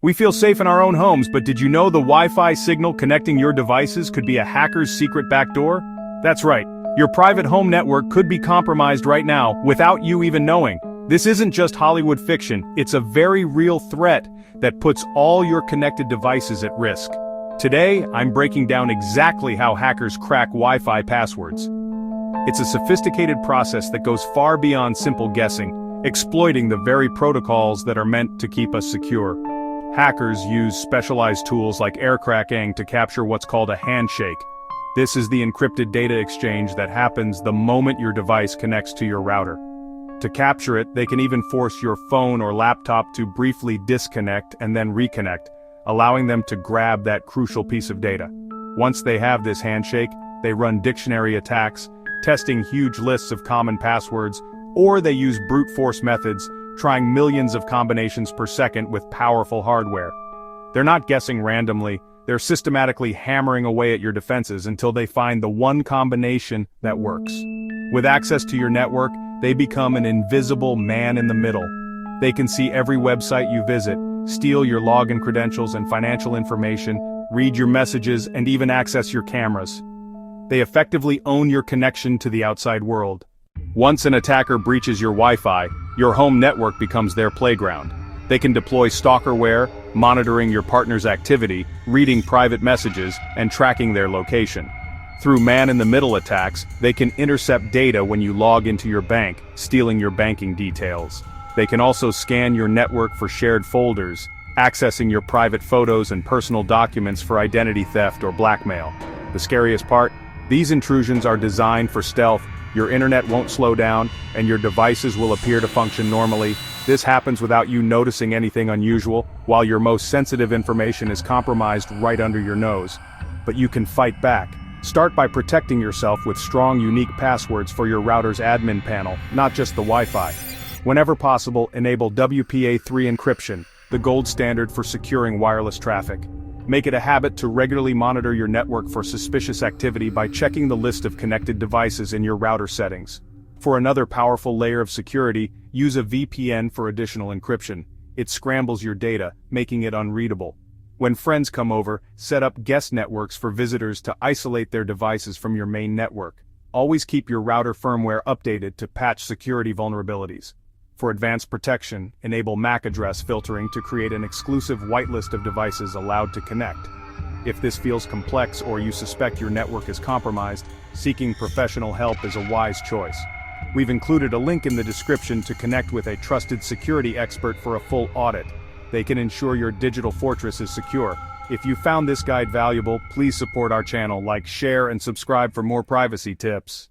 We feel safe in our own homes, but did you know the Wi-Fi signal connecting your devices could be a hacker's secret backdoor? That's right, your private home network could be compromised right now without you even knowing. This isn't just Hollywood fiction, it's a very real threat that puts all your connected devices at risk. Today, I'm breaking down exactly how hackers crack Wi-Fi passwords. It's a sophisticated process that goes far beyond simple guessing, exploiting the very protocols that are meant to keep us secure. Hackers use specialized tools like Aircrack-ng to capture what's called a handshake. This is the encrypted data exchange that happens the moment your device connects to your router. To capture it, they can even force your phone or laptop to briefly disconnect and then reconnect, allowing them to grab that crucial piece of data. Once they have this handshake, they run dictionary attacks, testing huge lists of common passwords, or they use brute force methods, trying millions of combinations per second with powerful hardware. They're not guessing randomly, they're systematically hammering away at your defenses until they find the one combination that works. With access to your network, they become an invisible man in the middle. They can see every website you visit, steal your login credentials and financial information, read your messages, and even access your cameras. They effectively own your connection to the outside world. Once an attacker breaches your Wi-Fi, your home network becomes their playground. They can deploy stalkerware, monitoring your partner's activity, reading private messages, and tracking their location. Through man-in-the-middle attacks, they can intercept data when you log into your bank, stealing your banking details. They can also scan your network for shared folders, accessing your private photos and personal documents for identity theft or blackmail. The scariest part? These intrusions are designed for stealth. Your internet won't slow down, and your devices will appear to function normally. This happens without you noticing anything unusual, while your most sensitive information is compromised right under your nose. But you can fight back. Start by protecting yourself with strong, unique passwords for your router's admin panel, not just the Wi-Fi. Whenever possible, enable WPA3 encryption, the gold standard for securing wireless traffic. Make it a habit to regularly monitor your network for suspicious activity by checking the list of connected devices in your router settings. For another powerful layer of security, use a VPN for additional encryption. It scrambles your data, making it unreadable. When friends come over, set up guest networks for visitors to isolate their devices from your main network. Always keep your router firmware updated to patch security vulnerabilities. For advanced protection, enable MAC address filtering to create an exclusive whitelist of devices allowed to connect. If this feels complex or you suspect your network is compromised, seeking professional help is a wise choice. We've included a link in the description to connect with a trusted security expert for a full audit. They can ensure your digital fortress is secure. If you found this guide valuable, please support our channel, like, share, and subscribe for more privacy tips.